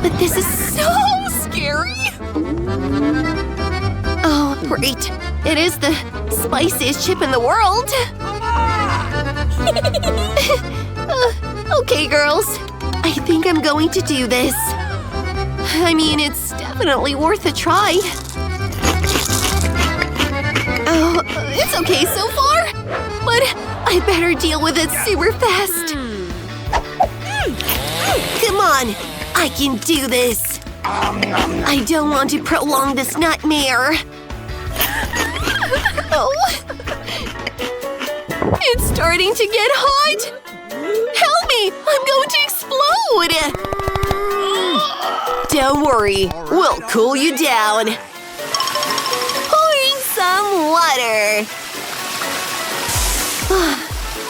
But this is so scary! Oh, great. It is the spiciest chip in the world! Okay, girls. I think I'm going to do this. I mean, it's definitely worth a try. Oh, it's okay so far. But I better deal with it super fast. Come on! I can do this! I don't want to prolong this nightmare. Oh. It's starting to get hot! Help me! I'm going to explode! Don't worry, we'll cool you down. Pouring some water.